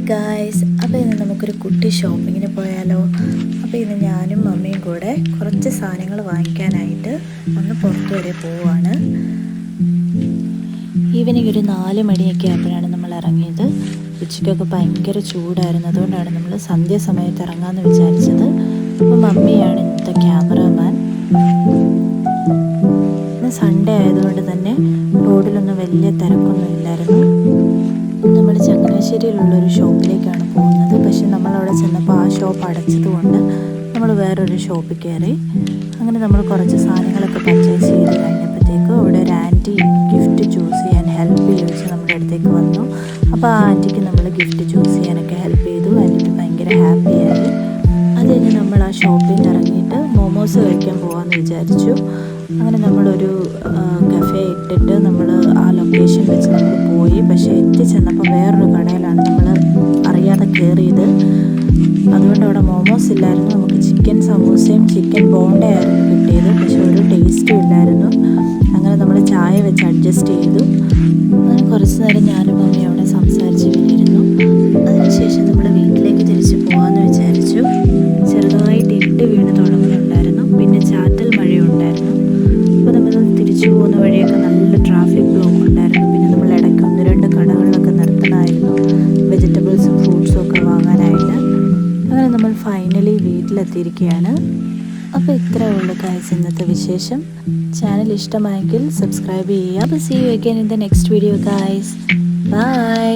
Hi guys, അപ്പോൾ ഇന്ന് നമുക്കൊരു കുട്ടി ഷോപ്പിങ്ങിന് പോയാലോ? അപ്പോൾ ഇന്ന് ഞാനും മമ്മിയും കൂടെ കുറച്ച് സാധനങ്ങൾ വാങ്ങിക്കാനായിട്ട് ഒന്ന് പുറത്തു വരെ പോവുകയാണ്. ഈവനിങ് ഒരു 4 മണിയൊക്കെ ആയപ്പോഴാണ് നമ്മൾ ഇറങ്ങിയത്. ഉച്ചയ്ക്കൊക്കെ ഭയങ്കര ചൂടായിരുന്നു, അതുകൊണ്ടാണ് നമ്മൾ സന്ധ്യാസമയത്ത് ഇറങ്ങാമെന്ന് വിചാരിച്ചത്. അപ്പോൾ മമ്മിയാണ് ഇന്നത്തെ ക്യാമറാമാൻ. ഇന്ന് സൺഡേ ആയതുകൊണ്ട് തന്നെ റോഡിലൊന്നും വലിയ തിരക്കൊന്നും ഇല്ലായിരുന്നു. നമ്മൾ ചങ്ങനാശ്ശേരിയിലുള്ളൊരു ഷോപ്പിലേക്കാണ് പോകുന്നത്. പക്ഷെ നമ്മളവിടെ ചെന്നപ്പോൾ ആ ഷോപ്പ് അടച്ചതുകൊണ്ട് നമ്മൾ വേറൊരു ഷോപ്പിൽ കയറി. അങ്ങനെ നമ്മൾ കുറച്ച് സാധനങ്ങളൊക്കെ പർച്ചേസ് ചെയ്ത് കഴിഞ്ഞപ്പോഴത്തേക്കും അവിടെ ഒരു ആൻറ്റി ഗിഫ്റ്റ് ചൂസ് ചെയ്യാൻ ഹെൽപ്പ് ചോദിച്ച് നമ്മുടെ അടുത്തേക്ക് വന്നു. അപ്പോൾ ആ ആൻറ്റിക്ക് നമ്മൾ ഗിഫ്റ്റ് ചൂസ് ചെയ്യാനൊക്കെ ഹെൽപ്പ് ചെയ്തു. ആൻറ്റിക്ക് ഭയങ്കര ഹാപ്പിയായി. അത് കഴിഞ്ഞ് നമ്മൾ ആ ഷോപ്പിൽ നിന്ന് ഇറങ്ങിയിട്ട് മോമോസ് കഴിക്കാൻ പോകാമെന്ന് വിചാരിച്ചു. അങ്ങനെ നമ്മളൊരു കഫേ ഇട്ടിട്ട് നമ്മൾ ആ ലൊക്കേഷൻ വെച്ച് നമ്മൾ പോയി. പക്ഷേ എത്തിച്ചെന്നപ്പോൾ വേറൊരു കടയിലാണ് നമ്മൾ അറിയാതെ കയറിയത്. അതുകൊണ്ട് അവിടെ മോമോസ് ഇല്ലായിരുന്നു. നമുക്ക് ചിക്കൻ സമൂസയും ചിക്കൻ ബോണ്ടയായിരുന്നു കിട്ടിയത്. പക്ഷെ ഒരു ടേസ്റ്റും ഇല്ലായിരുന്നു. അങ്ങനെ നമ്മൾ ചായ വെച്ച് അഡ്ജസ്റ്റ് ചെയ്തു. അങ്ങനെ കുറച്ച് നേരം ഞാനും മമ്മി അവിടെ സംസാരിച്ച് വീണിരുന്നു. അതിനുശേഷം നമ്മൾ വീട്ടിലേക്ക് തിരിച്ച് പോകാമെന്ന് വിചാരിച്ചു. ചെറുതായിട്ട് ഇട്ട് വീണ് തുടങ്ങുന്നുണ്ടായിരുന്നു. പിന്നെ ചാറ്റൽ മഴയുണ്ടായിരുന്നു. അപ്പോൾ നമ്മൾ തിരിച്ചു പോകുന്ന വഴിയൊക്കെ നല്ല ട്രാഫിക് ബ്ലോക്ക് ഉണ്ടായിരുന്നു. പിന്നെ നമ്മൾ ഇടയ്ക്ക് 1-2 കടകളിലൊക്കെ നിർത്തണമായിരുന്നു വെജിറ്റബിൾസും ഫ്രൂട്ട്സും ഒക്കെ വാങ്ങാനായിട്ട്. അങ്ങനെ നമ്മൾ ഫൈനലി വീട്ടിലെത്തിയിരിക്കുകയാണ്. അപ്പോൾ ഇത്രയേ ഉള്ളൂ ഗൈസ് ഇന്നത്തെ വിശേഷം. ചാനൽ ഇഷ്ടമായെങ്കിൽ സബ്സ്ക്രൈബ് ചെയ്യുക. അപ്പോൾ see you again in the next video guys. By.